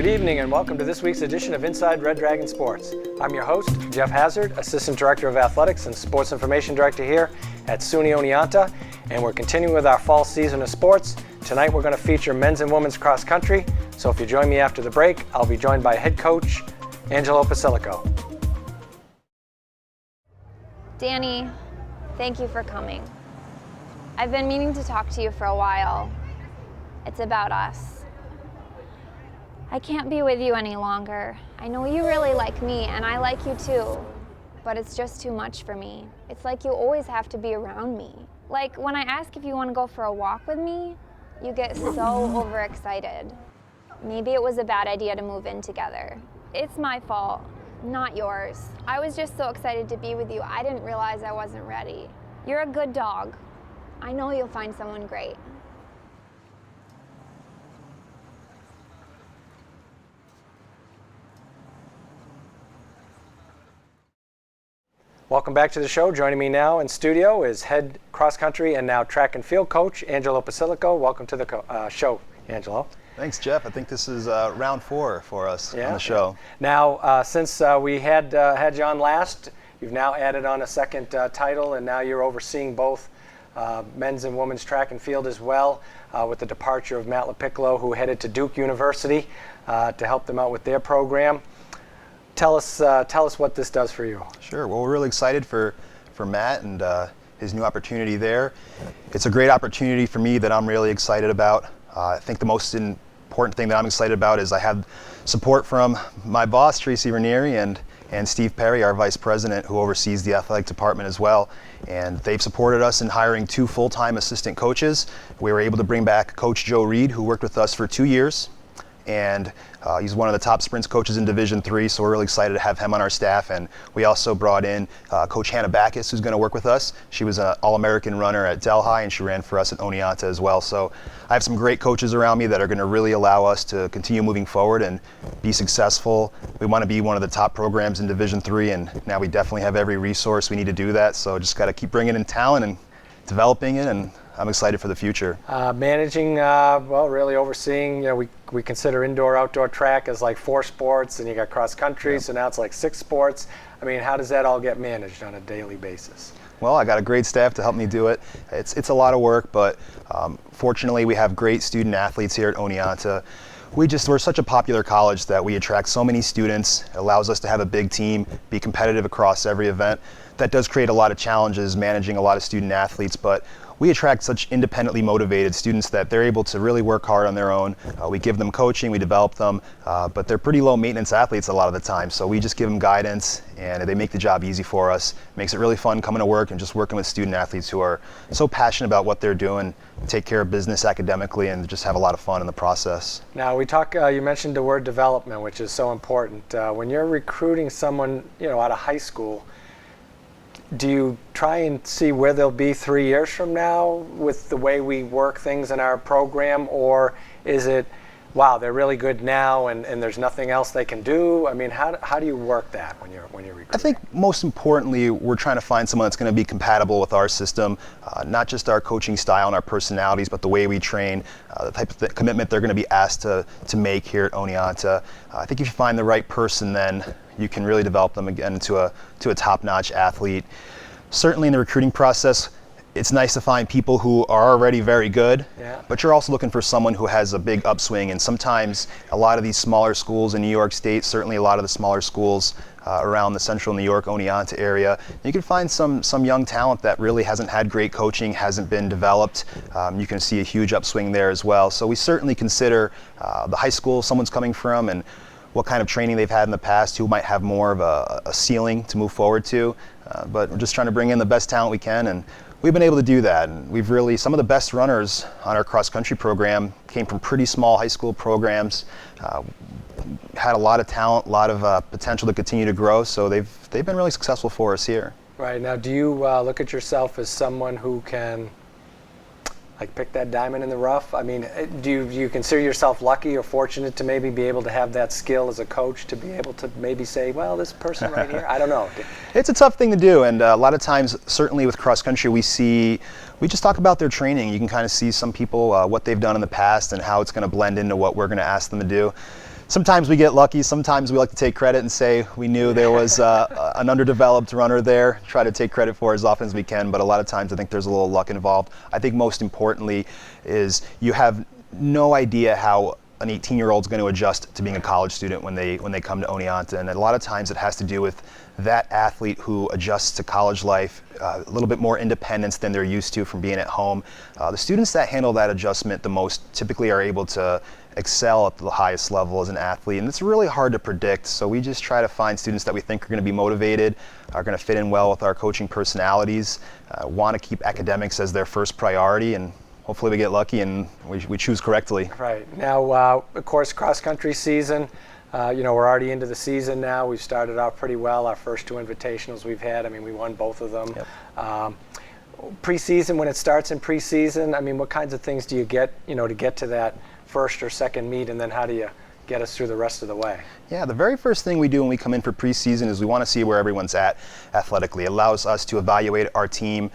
Good evening and welcome to this week's edition of Inside Red Dragon Sports. I'm your host, Geoff Hassard, Assistant Director of Athletics and Sports Information Director here at SUNY Oneonta, and we're continuing with our fall season of sports. Tonight we're going to feature men's and women's cross country, so if you join me after the break, I'll be joined by head coach Angelo Basilico. Danny, thank you for coming. I've been meaning to talk to you for a while. It's about us. I can't be with you any longer. I know you really like me, and I like you too, but it's just too much for me. It's like you always have to be around me. Like when I ask if you want to go for a walk with me, you get so overexcited. Maybe it was a bad idea to move in together. It's my fault, not yours. I was just so excited to be with you, I didn't realize I wasn't ready. You're a good dog. I know you'll find someone great. Welcome back to the show. Joining me now in studio is head cross country and now track and field coach Angelo Basilico. Welcome to the show, Angelo. Thanks, Jeff. I think this is round 4 for us on the show. Now, since we had you on last, you've now added on a second title, and now you're overseeing both men's and women's track and field as well, with the departure of Matt LaPiccolo, who headed to Duke University to help them out with their program. Tell us what this does for you. Sure. Well, we're really excited for Matt and his new opportunity there. It's a great opportunity for me that I'm really excited about. I think the most important thing that I'm excited about is I have support from my boss, Tracy Ranieri, and Steve Perry, our vice president, who oversees the athletic department as well. And they've supported us in hiring 2 full-time assistant coaches. We were able to bring back Coach Joe Reed, who worked with us for 2 years. And he's one of the top sprints coaches in Division III, so we're really excited to have him on our staff. And we also brought in Coach Hannah Backus, who's going to work with us. She was an All-American runner at Delhi, and she ran for us at Oneonta as well. So I have some great coaches around me that are going to really allow us to continue moving forward and be successful. We want to be one of the top programs in Division III, and now we definitely have every resource we need to do that. So just got to keep bringing in talent and developing it, and I'm excited for the future. Managing, really overseeing, we consider indoor-outdoor track as like 4 sports, and you got cross country, so now it's like 6 sports. I mean, how does that all get managed on a daily basis? Well, I got a great staff to help me do it. It's a lot of work, but fortunately we have great student athletes here at Oneonta. We're such a popular college that we attract so many students. It allows us to have a big team, be competitive across every event. That does create a lot of challenges managing a lot of student athletes, but we attract such independently motivated students that they're able to really work hard on their own. We give them coaching, we develop them, but they're pretty low maintenance athletes a lot of the time. So we just give them guidance, and they make the job easy for us. It makes it really fun coming to work and just working with student athletes who are so passionate about what they're doing, take care of business academically, and just have a lot of fun in the process. Now you mentioned the word development, which is so important. When you're recruiting someone, out of high school, do you try and see where they'll be 3 years from now with the way we work things in our program, or is it, wow, they're really good now and there's nothing else they can do? I mean, how do you work that when you're recruiting? I think most importantly, we're trying to find someone that's going to be compatible with our system, not just our coaching style and our personalities, but the way we train, the type of commitment they're going to be asked to make here at Oneonta. I think if you find the right person, then you can really develop them again to a top-notch athlete. Certainly in the recruiting process, it's nice to find people who are already very good, but you're also looking for someone who has a big upswing. And sometimes a lot of these smaller schools in New York State, certainly a lot of the smaller schools around the central New York, Oneonta area, you can find some young talent that really hasn't had great coaching, hasn't been developed. You can see a huge upswing there as well. So we certainly consider the high school someone's coming from and what kind of training they've had in the past, who might have more of a ceiling to move forward to. But we're just trying to bring in the best talent we can, and we've been able to do that. And some of the best runners on our cross-country program came from pretty small high school programs, had a lot of talent, a lot of potential to continue to grow, so they've been really successful for us here. Right. Now, do you look at yourself as someone who can pick that diamond in the rough? I mean, do you consider yourself lucky or fortunate to maybe be able to have that skill as a coach to be able to maybe say, well, this person right here, I don't know. It's a tough thing to do, and a lot of times, certainly with cross country, we just talk about their training. You can kind of see some people, what they've done in the past and how it's going to blend into what we're going to ask them to do. Sometimes we get lucky, sometimes we like to take credit and say we knew there was an underdeveloped runner there, try to take credit for it as often as we can, but a lot of times I think there's a little luck involved. I think most importantly is you have no idea how an 18-year-old is going to adjust to being a college student when they come to Oneonta, and a lot of times it has to do with that athlete who adjusts to college life, a little bit more independence than they're used to from being at home. The students that handle that adjustment the most typically are able to excel at the highest level as an athlete, and it's really hard to predict. So we just try to find students that we think are going to be motivated, are going to fit in well with our coaching personalities, want to keep academics as their first priority, and hopefully we get lucky and we choose correctly. Right. Now, of course, cross-country season, we're already into the season now. We've started off pretty well. Our first 2 invitationals we've had, we won both of them. Yep. Preseason, when it starts in preseason, what kinds of things do you get, to get to that first or second meet, and then how do you get us through the rest of the way? Yeah, the very first thing we do when we come in for preseason is we want to see where everyone's at athletically. It allows us to evaluate our team,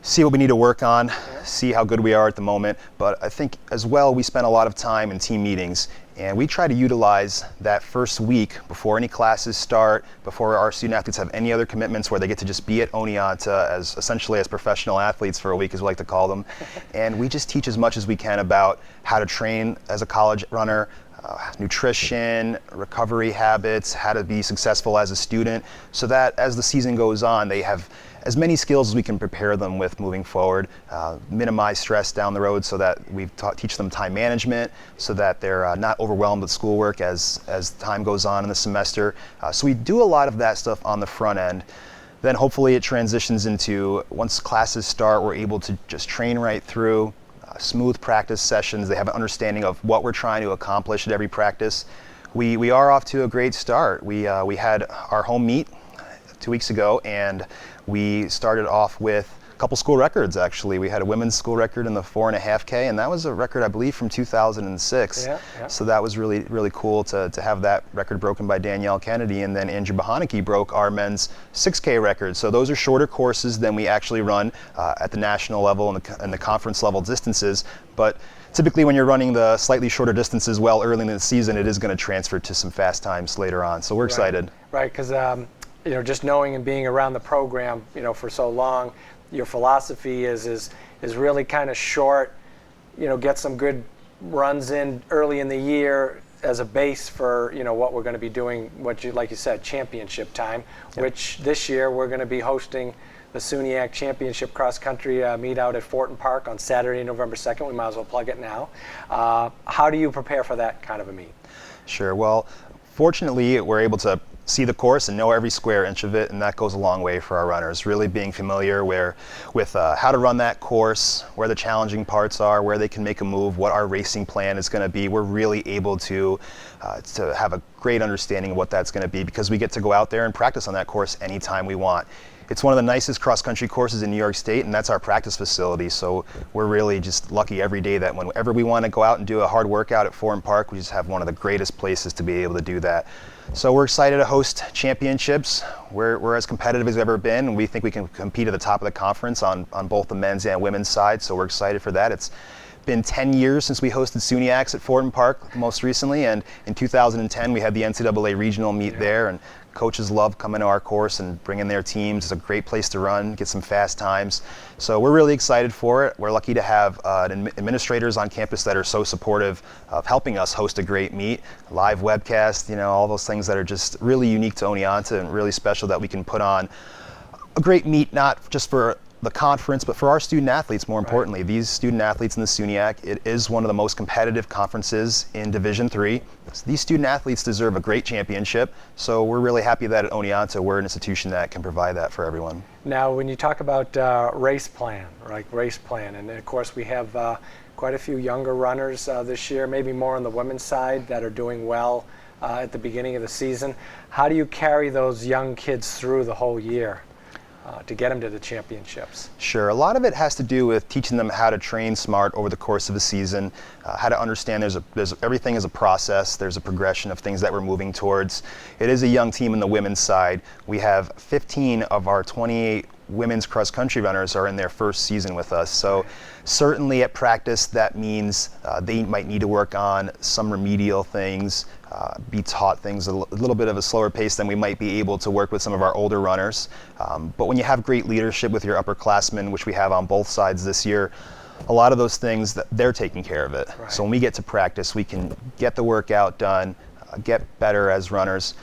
see what we need to work on, see how good we are at the moment. But I think as well, we spend a lot of time in team meetings, and we try to utilize that first week before any classes start, before our student athletes have any other commitments, where they get to just be at Oneonta as essentially as professional athletes for a week, as we like to call them. And we just teach as much as we can about how to train as a college runner, nutrition, recovery habits, how to be successful as a student, so that as the season goes on, they have as many skills as we can prepare them with moving forward, minimize stress down the road, so that we teach them time management, so that they're not overwhelmed with schoolwork as time goes on in the semester. So we do a lot of that stuff on the front end. Then hopefully it transitions into, once classes start, we're able to just train right through, smooth practice sessions. They have an understanding of what we're trying to accomplish at every practice. We are off to a great start. We had our home meet 2 weeks ago, and we started off with a couple school records, actually. We had a women's school record in the 4.5K, and that was a record, I believe, from 2006. Yeah. So that was really, really cool to have that record broken by Danielle Kennedy, and then Angelo Basilico broke our men's 6K record. So those are shorter courses than we actually run at the national level and the conference level distances. But typically when you're running the slightly shorter distances well early in the season, it is going to transfer to some fast times later on. So we're excited. Right, because just knowing and being around the program, for so long, your philosophy is really kind of short, get some good runs in early in the year as a base for, what we're going to be doing, like you said, championship time, yep. Which this year we're going to be hosting the SUNY Championship Cross Country meet out at Fortin Park on Saturday, November 2nd. We might as well plug it now. How do you prepare for that kind of a meet? Sure. Well, fortunately, we're able to see the course and know every square inch of it, and that goes a long way for our runners. Really being familiar with how to run that course, where the challenging parts are, where they can make a move, what our racing plan is going to be. We're really able to have a great understanding of what that's going to be, because we get to go out there and practice on that course anytime we want. It's one of the nicest cross-country courses in New York State, and that's our practice facility. So we're really just lucky every day that whenever we want to go out and do a hard workout at Fortin Park, we just have one of the greatest places to be able to do that. So we're excited to host championships. We're as competitive as we've ever been, and we think we can compete at the top of the conference on both the men's and women's side. So we're excited for that. It's been 10 years since we hosted SUNYACs at Fortin Park most recently, and in 2010 we had the NCAA regional meet there, and coaches love coming to our course and bringing their teams. It's a great place to run, get some fast times. So we're really excited for it. We're lucky to have administrators on campus that are so supportive of helping us host a great meet, live webcast, all those things that are just really unique to Oneonta and really special, that we can put on a great meet, not just for the conference, but for our student athletes, more importantly. Right. These student athletes in the SUNYAC, it is one of the most competitive conferences in Division III. So these student athletes deserve a great championship, so we're really happy that at Oneonta we're an institution that can provide that for everyone. Now, when you talk about race plan, and of course we have quite a few younger runners this year, maybe more on the women's side, that are doing well at the beginning of the season. How do you carry those young kids through the whole year to get them to the championships? Sure. A lot of it has to do with teaching them how to train smart over the course of a season, how to understand everything is a process. There's a progression of things that we're moving towards. It is a young team on the women's side. We have 15 of our 28 women's cross-country runners are in their first season with us. So certainly at practice, that means they might need to work on some remedial things, be taught things a little bit of a slower pace than we might be able to work with some of our older runners. But when you have great leadership with your upperclassmen, which we have on both sides this year, a lot of those things, they're taking care of it. Right. So when we get to practice, we can get the workout done, get better as runners.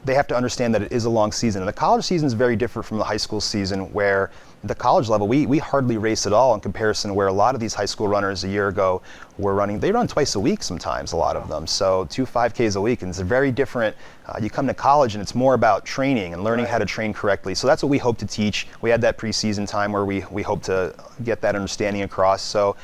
They have to understand that it is a long season. And the college season is very different from the high school season, where at the college level, we hardly race at all in comparison to where a lot of these high school runners a year ago were running. They run twice a week sometimes, a lot of them. So 2 5Ks a week, and it's a very different, you come to college and it's more about training and learning how to train correctly. So that's what we hope to teach. We had that preseason time where we hope to get that understanding across. So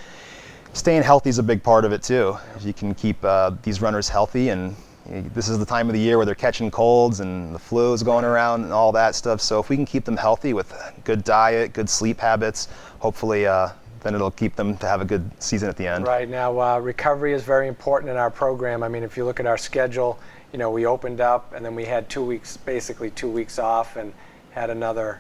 staying healthy is a big part of it too. If you can keep these runners healthy, and this is the time of the year where they're catching colds and the flu is going around and all that stuff. So if we can keep them healthy with good diet, good sleep habits, hopefully then it'll keep them to have a good season at the end. Right. Now, recovery is very important in our program. I mean, if you look at our schedule, we opened up and then we had 2 weeks, basically 2 weeks off, and had another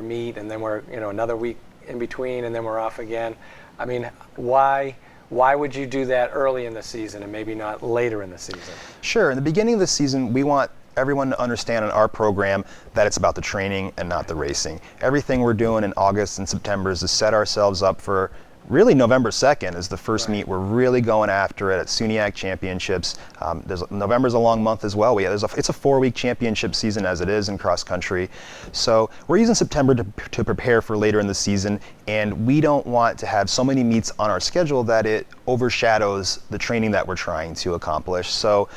meet, and then we're, another week in between, and then we're off again. I mean, why would you do that early in the season and maybe not later in the season? Sure. In the beginning of the season, we want everyone to understand in our program that it's about the training and not the racing. Everything we're doing in August and September is to set ourselves up for really November 2nd is the first meet. We're really going after it at SUNY Championships. November's a long month as well. It's a 4-week championship season as it is in cross country. So we're using September to prepare for later in the season, and we don't want to have so many meets on our schedule that it overshadows the training that we're trying to accomplish. So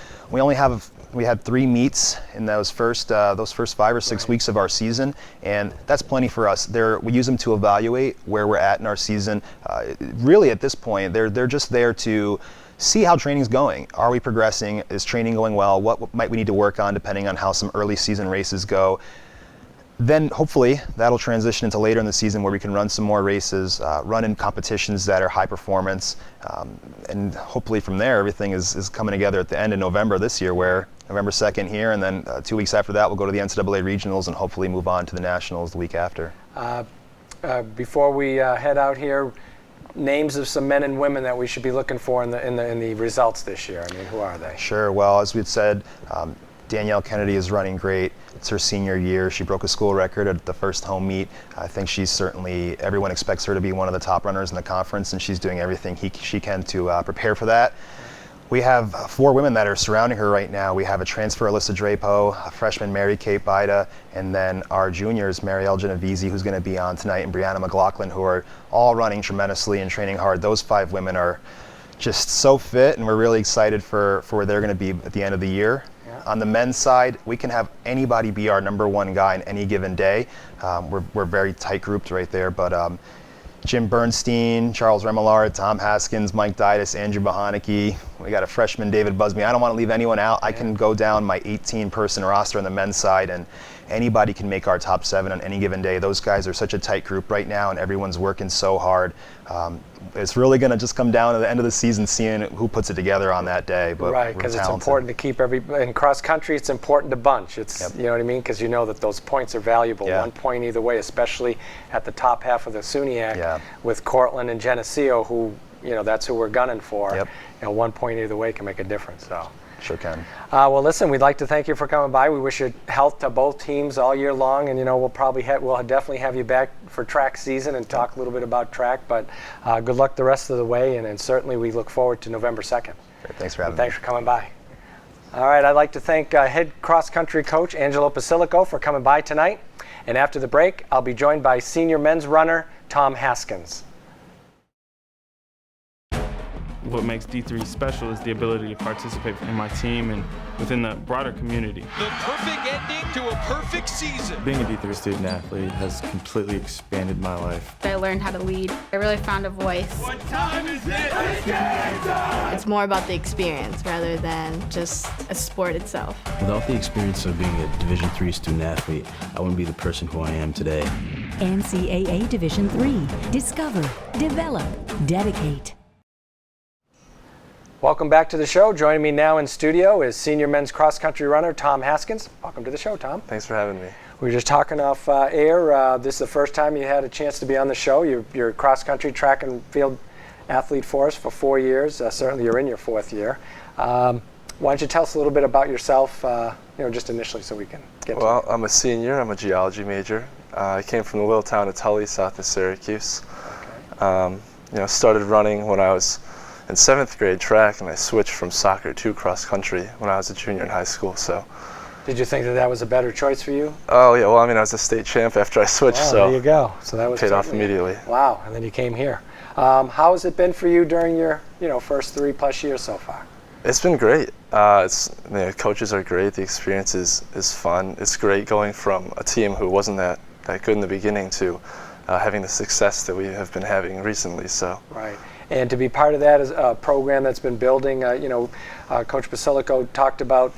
we had 3 meets in those first 5 or 6 weeks of our season, and that's plenty for us. We use them to evaluate where we're at in our season. Really, at this point, they're just there to see how training's going. Are we progressing? Is training going well? What might we need to work on depending on how some early season races go? Then hopefully that'll transition into later in the season where we can run some more races, run in competitions that are high performance, and hopefully from there everything is coming together at the end of November this year, where November 2nd here, and then 2 weeks after that we'll go to the NCAA regionals and hopefully move on to the nationals the week after. Before we head out here, names of some men and women that we should be looking for in the results this year. I mean, who are they? Sure. Well, as we'd said, Danielle Kennedy is running great. It's her senior year. She broke a school record at the first home meet. I think everyone expects her to be one of the top runners in the conference, and she's doing everything she can to prepare for that. We have 4 women that are surrounding her right now. We have a transfer, Alyssa Drapo, a freshman, Mary Kate Bida, and then our juniors, Marielle Genovese, who's going to be on tonight, and Brianna McLaughlin, who are all running tremendously and training hard. Those 5 women are just so fit, and we're really excited for where they're going to be at the end of the year. Yeah. On the men's side, we can have anybody be our number 1 guy in any given day. We're very tight grouped right there, but Jim Bernstein, Charles Remillard, Tom Haskins, Mike Didis, Andrew Bahaneke. We got a freshman, David Busby. I don't want to leave anyone out. I can go down my 18-person roster on the men's side, and anybody can make our top 7 on any given day. Those guys are such a tight group right now, and everyone's working so hard. It's really going to just come down to the end of the season, seeing who puts it together on that day. But right, because it's important to keep in cross country. It's important to bunch. It's You know what I mean, because that those points are valuable. Yeah. 1 point either way, especially at the top half of the SUNY with Cortland and Geneseo, who that's who we're gunning for. Yep. 1 point either way can make a difference. So. Sure can. Well, listen, we'd like to thank you for coming by. We wish you health to both teams all year long, and we'll definitely have you back for track season and talk a little bit about track. But good luck the rest of the way, and certainly we look forward to November 2nd. Great. Thanks for having me. Thanks for coming by. All right, I'd like to thank head cross country coach Angelo Basilico for coming by tonight. And after the break, I'll be joined by senior men's runner Tom Haskins. What makes D3 special is the ability to participate in my team and within the broader community. The perfect ending to a perfect season. Being a D3 student athlete has completely expanded my life. I learned how to lead. I really found a voice. What time is it? It's more about the experience rather than just a sport itself. Without the experience of being a Division III student athlete, I wouldn't be the person who I am today. NCAA Division III. Discover, develop, dedicate. Welcome back to the show. Joining me now in studio is senior men's cross-country runner Tom Haskins. Welcome to the show, Tom. Thanks for having me. We were just talking off air. This is the first time you had a chance to be on the show. You're a cross-country track and field athlete for us for 4 years. Certainly you're in your 4th year. why don't you tell us a little bit about yourself, just initially, so we can get Well, to it. I'm a senior. I'm a geology major. I came from the little town of Tully, south of Syracuse. Started running when I was in 7th grade track, and I switched from soccer to cross country when I was a junior in high school. So. Did you think that was a better choice for you? Oh yeah, well, I was a state champ after I switched, so there you go. So that was paid off immediately. Wow, and then you came here. How has it been for you during your first 3+ years so far? It's been great. The coaches are great. The experience is fun. It's great going from a team who wasn't that good in the beginning to having the success that we have been having recently. So. Right. And to be part of that is a program that's been building. Coach Basilico talked about,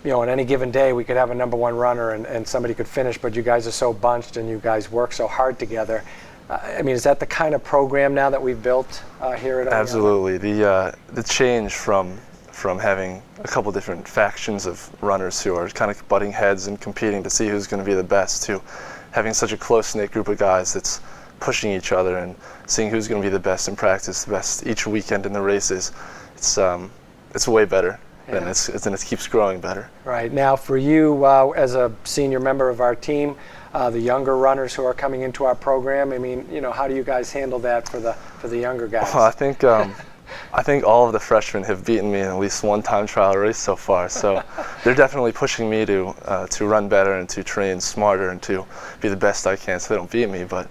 on any given day we could have a number 1 runner and somebody could finish, but you guys are so bunched and you guys work so hard together. Is that the kind of program now that we've built here at Oneonta? Absolutely. The change from having a couple different factions of runners who are kind of butting heads and competing to see who's going to be the best, to having such a close-knit group of guys that's pushing each other and seeing who's going to be the best in practice, the best each weekend in the races. It's way better. And it keeps growing better. Right. Now for you, as a senior member of our team, the younger runners who are coming into our program, how do you guys handle that for the younger guys? Well, I think all of the freshmen have beaten me in at least one time trial race so far. So they're definitely pushing me to run better and to train smarter and to be the best I can so they don't beat me. But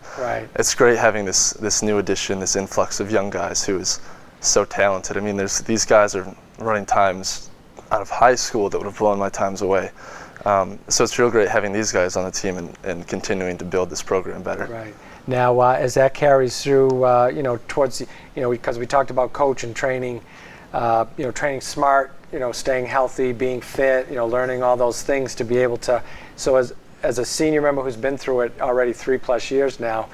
it's great having this new addition, this influx of young guys who is so talented. These guys are running times out of high school that would have blown my times away. So it's real great having these guys on the team and continuing to build this program better. Right. Now, as that carries through, towards, because we talked about coach and training, training smart, staying healthy, being fit, learning all those things to be able to. So as a senior member who's been through it already 3+ years now,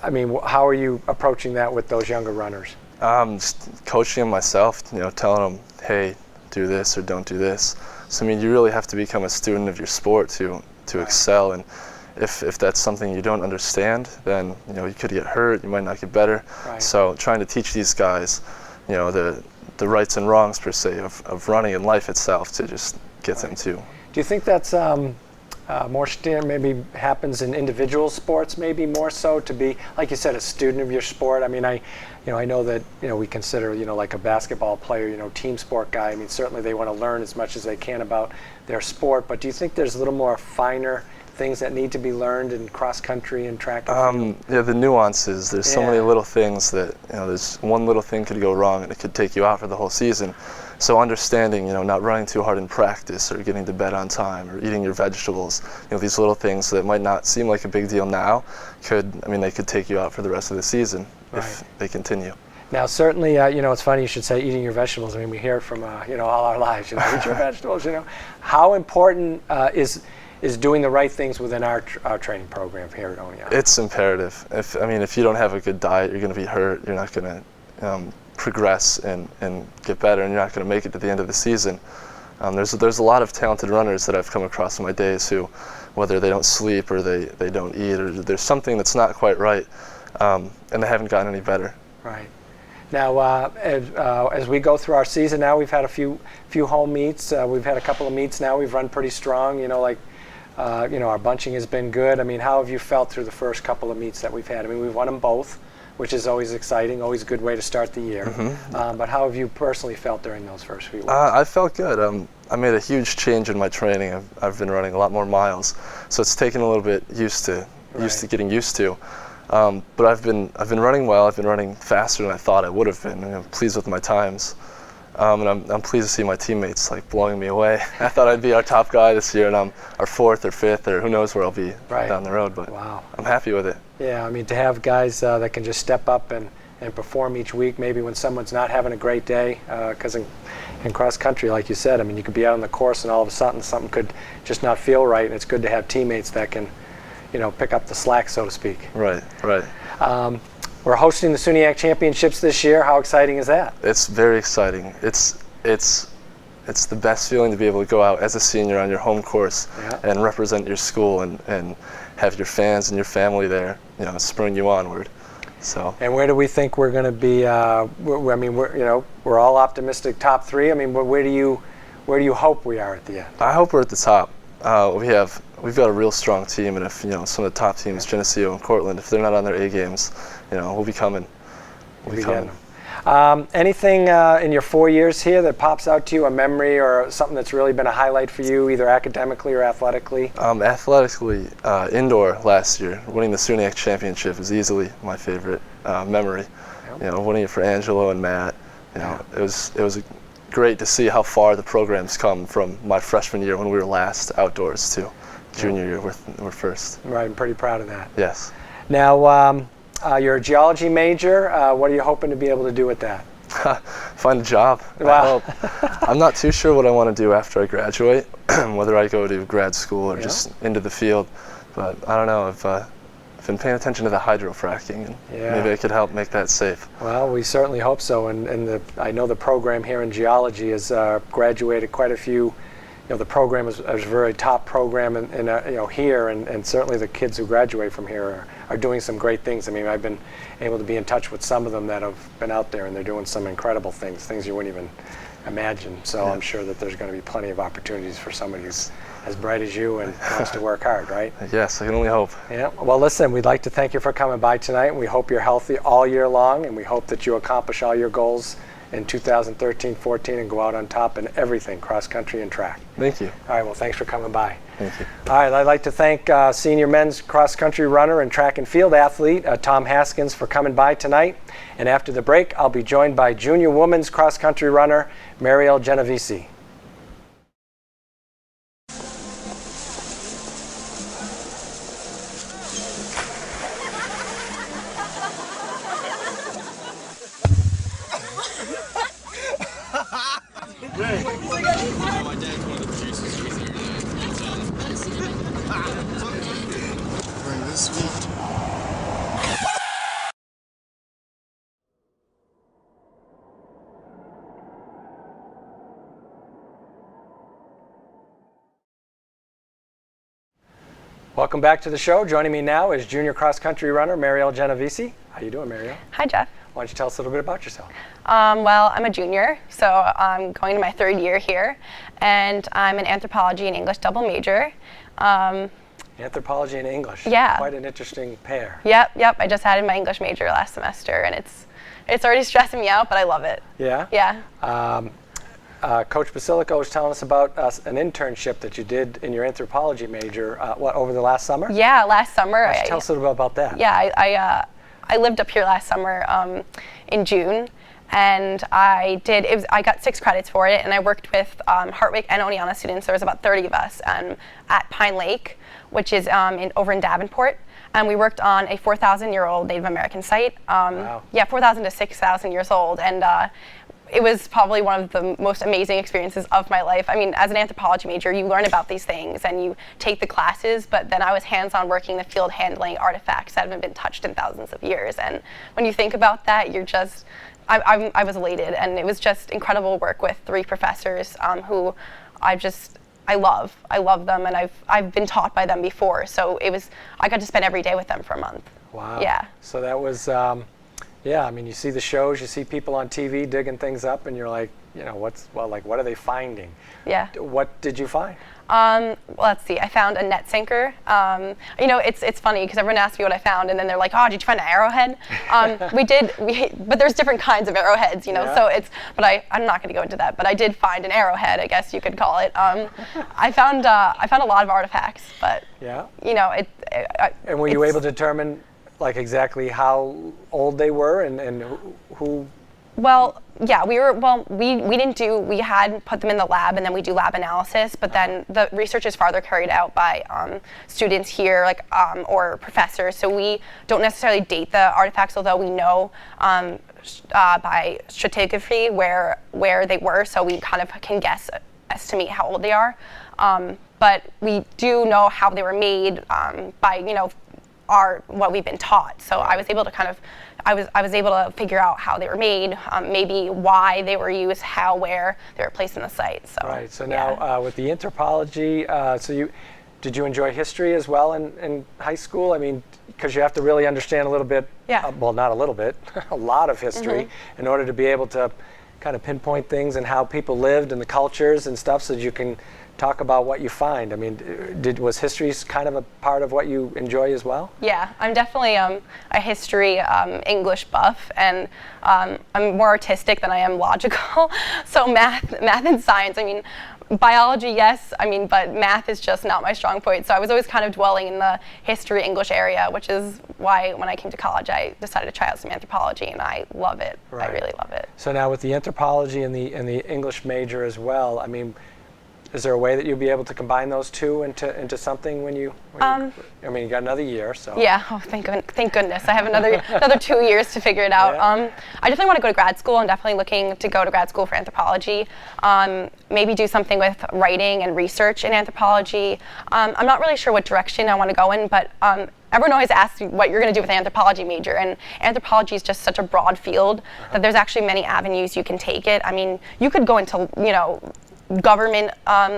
how are you approaching that with those younger runners? Just coaching them myself, telling them, hey, do this or don't do this. So you really have to become a student of your sport to excel, and if that's something you don't understand, then you could get hurt, you might not get better. So trying to teach these guys, the rights and wrongs per se of running and life itself to just get them to. Do you think that's more maybe happens in individual sports, maybe more so, to be, like you said, a student of your sport? I know that we consider like a basketball player, team sport guy. Certainly they want to learn as much as they can about their sport. But do you think there's a little more finer things that need to be learned in cross country and track and field? Yeah, the nuances. There's so many little things that there's one little thing could go wrong and it could take you out for the whole season. So understanding, not running too hard in practice or getting to bed on time or eating your vegetables, these little things that might not seem like a big deal now they could take you out for the rest of the season if they continue. Now, certainly, it's funny you should say eating your vegetables. We hear it from, all our lives, eat your vegetables, How important is doing the right things within our training program here at Oneonta? It's imperative. If you don't have a good diet, you're going to be hurt. You're not going to progress and get better, and you're not going to make it to the end of the season. There's a lot of talented runners that I've come across in my days who, whether they don't sleep or they don't eat or there's something that's not quite right, and they haven't gotten any better. Right. Now, as we go through our season now, we've had a few home meets. We've had a couple of meets now. We've run pretty strong. Our bunching has been good. How have you felt through the first couple of meets that we've had? We've won them both, which is always exciting, always a good way to start the year. But how have you personally felt during those first few weeks? I felt good. I made a huge change in my training. I've been running a lot more miles, so it's taken a little bit getting used to. But I've been running well. I've been running faster than I thought I would have been. I'm pleased with my times. And I'm pleased to see my teammates blowing me away. I thought I'd be our top guy this year, and I'm our 4th or 5th, or who knows where I'll be down the road. But I'm happy with it. Yeah, to have guys that can just step up and perform each week, maybe when someone's not having a great day, because in cross country, like you said, you could be out on the course and all of a sudden something could just not feel right, and it's good to have teammates that can, pick up the slack, so to speak. Right. We're hosting the SUNY Championships this year. How exciting is that? It's very exciting. It's the best feeling to be able to go out as a senior on your home course and represent your school and have your fans and your family there, spurring you onward. So. And where do we think we're going to be? We're all optimistic top 3. Where do you where do you hope we are at the end? I hope we're at the top. We've got a real strong team, and if some of the top teams, Geneseo and Cortland, if they're not on their A games, we'll be coming. We'll be coming. Anything in your 4 years here that pops out to you, a memory or something that's really been a highlight for you, either academically or athletically? Athletically, indoor last year, winning the SUNY Championship is easily my favorite memory. Yep. Winning it for Angelo and Matt. It was great to see how far the program's come from my freshman year when we were last outdoors to junior year we're first. Right, I'm pretty proud of that. Yes. Now, you're a geology major. What are you hoping to be able to do with that? Find a job. Wow. I hope. I'm not too sure what I want to do after I graduate, whether I go to grad school or just into the field. But I don't know. I've been paying attention to the hydrofracking, and maybe I could help make that safe. Well, we certainly hope so. And I know the program here in geology has graduated quite a few. The program is a very top program in here, and certainly the kids who graduate from here are doing some great things. I mean, I've been able to be in touch with some of them that have been out there, and they're doing some incredible things you wouldn't even imagine. So I'm sure that there's going to be plenty of opportunities for somebody who's as bright as you and wants to work hard, right? Yes, I can only hope. Yeah. Well, listen, we'd like to thank you for coming by tonight. We hope you're healthy all year long, and we hope that you accomplish all your goals in 2013-14 and go out on top in everything, cross country and track. Thank you. All right, well, thanks for coming by. Thank you. All right, I'd like to thank senior men's cross country runner and track and field athlete Tom Haskins for coming by tonight. And after the break, I'll be joined by junior women's cross country runner Marielle Genovese. Welcome back to the show. Joining me now is junior cross-country runner Marielle Genovese. How you doing, Marielle? Hi, Jeff. Why don't you tell us a little bit about yourself? Well, I'm a junior, so I'm going to my third year here, and I'm an anthropology and English double major. Anthropology and English. Yeah. Quite an interesting pair. Yep. I just added my English major last semester, and it's already stressing me out, but I love it. Yeah? Yeah. Coach Basilico was telling us about an internship that you did in your anthropology major, over the last summer? Yeah, last summer. Tell us a little bit about that. Yeah, I lived up here last summer in June, and I got 6 credits for it, and I worked with Hartwick and Oneonta students. There was about 30 of us at Pine Lake, which is over in Davenport. And we worked on a 4,000-year-old Native American site. Wow. Yeah, 4,000 to 6,000 years old. And it was probably one of the most amazing experiences of my life. I mean, as an anthropology major, you learn about these things and you take the classes, but then I was hands-on working in the field handling artifacts that haven't been touched in thousands of years. And when you think about that, you're just, I was elated, and it was just incredible work with 3 professors who I love them, and I've been taught by them before. So I got to spend every day with them for a month. Wow. Yeah. So that was, I mean, you see the shows, you see people on TV digging things up, and you're like, what are they finding? Yeah. What did you find? Well, let's see. I found a net sinker. It's funny because everyone asks me what I found, and then they're like, "Oh, did you find an arrowhead?" But there's different kinds of arrowheads, Yeah. So but I'm not going to go into that. But I did find an arrowhead, I guess you could call it. I found a lot of artifacts, but Yeah. And were you able to determine exactly how old they were and who? Well, yeah, we had put them in the lab, and then we do lab analysis, but then the research is farther carried out by students here, or professors, so we don't necessarily date the artifacts, although we know by stratigraphy where they were, so we kind of can estimate how old they are. But we do know how they were made by, what we've been taught. So I was able to I was able to figure out how they were made, maybe why they were used, where they were placed in the site. So, right. So now with the anthropology, did you enjoy history as well in high school? I mean, because you have to really understand a little bit. Yeah. Well, not a little bit, a lot of history in order to be able to, kind of pinpoint things and how people lived and the cultures and stuff so that you can talk about what you find? I mean, was history kind of a part of what you enjoy as well? Yeah, I'm definitely a history English buff, and I'm more artistic than I am logical. So math and science, I mean, biology, yes, I mean, but math is just not my strong point. So I was always kind of dwelling in the history English area, which is why when I came to college, I decided to try out some anthropology, and I love it. Right. I really love it. So now with the anthropology and the English major as well, I mean, is there a way that you'll be able to combine those two into something when you I mean, you got another year, so. Yeah, oh, thank goodness. I have another 2 years to figure it out. Yeah. I definitely want to go to grad school. I'm definitely looking to go to grad school for anthropology. Maybe do something with writing and research in anthropology. I'm not really sure what direction I want to go in, but everyone always asks me what you're going to do with an anthropology major, and anthropology is just such a broad field that there's actually many avenues you can take it. I mean, you could go into, government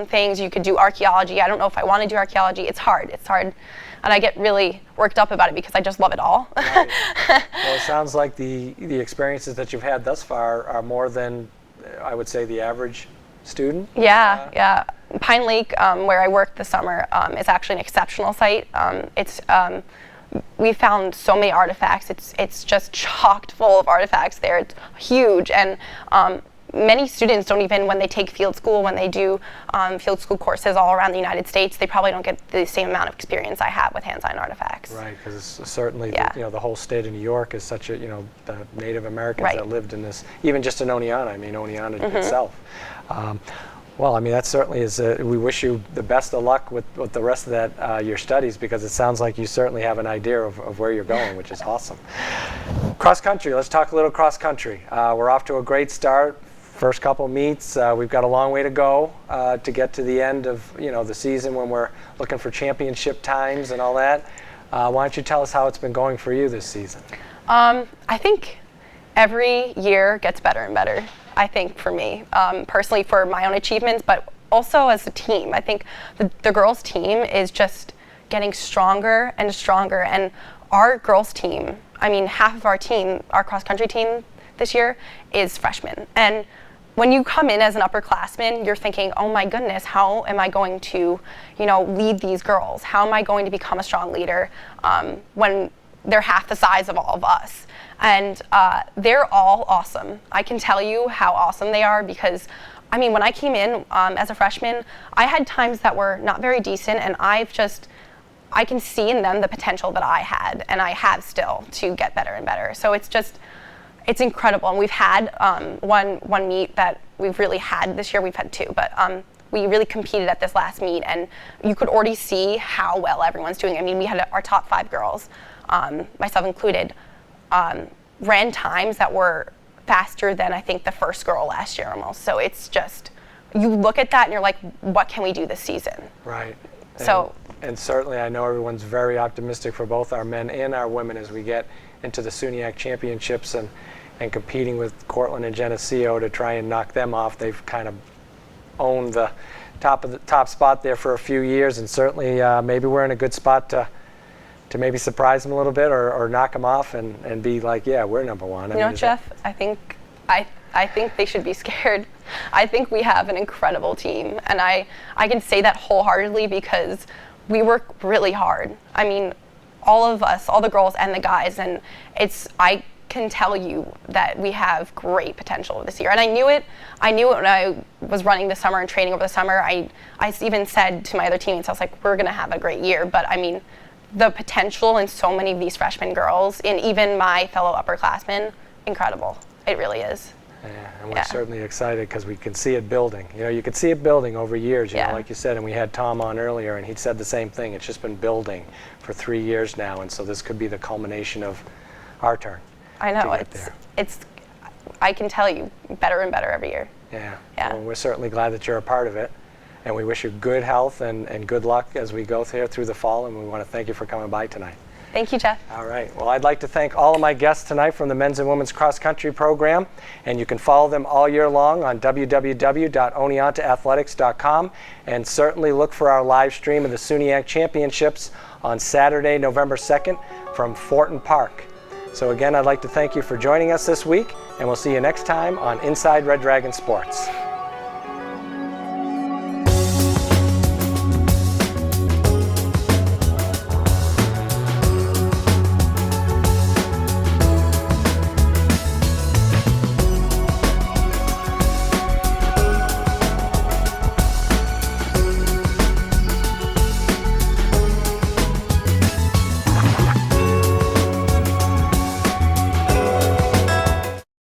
things, you could do archaeology. I don't know if I want to do archaeology. It's hard, and I get really worked up about it because I just love it all. Right. Well, it sounds like the experiences that you've had thus far are more than, I would say, the average student. Yeah. Pine Lake, where I worked this summer, is actually an exceptional site. We found so many artifacts. It's just chocked full of artifacts there. It's huge, and many students don't even, when they take field school, when they do field school courses all around the United States, they probably don't get the same amount of experience I have with hands-on artifacts. Right, because certainly the whole state of New York is such a, the Native Americans that lived in this, even just in Oneonta, I mean, Oneonta itself. Well, I mean, that certainly is, we wish you the best of luck with the rest of that, your studies, because it sounds like you certainly have an idea of where you're going, which is awesome. Cross country, let's talk a little cross country. We're off to a great start. First couple meets, we've got a long way to go to get to the end of the season when we're looking for championship times and all that. Why don't you tell us how it's been going for you this season? I think every year gets better and better. I think for me, personally for my own achievements, but also as a team. I think the girls' team is just getting stronger and stronger. And our girls' team, I mean, half of our team, our cross-country team this year is freshmen. And when you come in as an upperclassman, you're thinking, oh my goodness, how am I going to, lead these girls? How am I going to become a strong leader when they're half the size of all of us? And they're all awesome. I can tell you how awesome they are because, I mean, when I came in as a freshman, I had times that were not very decent, and I can see in them the potential that I had, and I have still, to get better and better. So it's incredible, and we've had one meet that we've really had this year. We've had two, but we really competed at this last meet, and you could already see how well everyone's doing. I mean, we had our top 5 girls, myself included, ran times that were faster than I think the first girl last year almost. So it's just, you look at that and you're like, what can we do this season? Right. And certainly I know everyone's very optimistic for both our men and our women as we get into the SUNY Championships and competing with Cortland and Geneseo to try and knock them off. They've kind of owned the top spot there for a few years, and certainly maybe we're in a good spot to maybe surprise them a little bit or knock them off and be like, yeah, we're number one. Jeff, I think they should be scared. I think we have an incredible team, and I can say that wholeheartedly because we work really hard. I mean, all of us, all the girls and the guys, and I can tell you that we have great potential this year. And I knew it when I was running the summer and training over the summer. I even said to my other teammates, I was like, we're gonna have a great year. But I mean, the potential in so many of these freshman girls, and even my fellow upperclassmen, incredible. It really is. Yeah, and we're certainly excited because we can see it building. You can see it building over years, you know, like you said, and we had Tom on earlier, and he said the same thing. It's just been building for 3 years now, and so this could be the culmination of our turn. I know, I can tell you, better and better every year. Yeah. Well, we're certainly glad that you're a part of it, and we wish you good health and good luck as we go through the fall, and we want to thank you for coming by tonight. Thank you, Jeff. All right. Well, I'd like to thank all of my guests tonight from the Men's and Women's Cross Country program, and you can follow them all year long on www.oneontaathletics.com, and certainly look for our live stream of the SUNY Championships on Saturday, November 2nd from Fortin Park. So again, I'd like to thank you for joining us this week, and we'll see you next time on Inside Red Dragon Sports.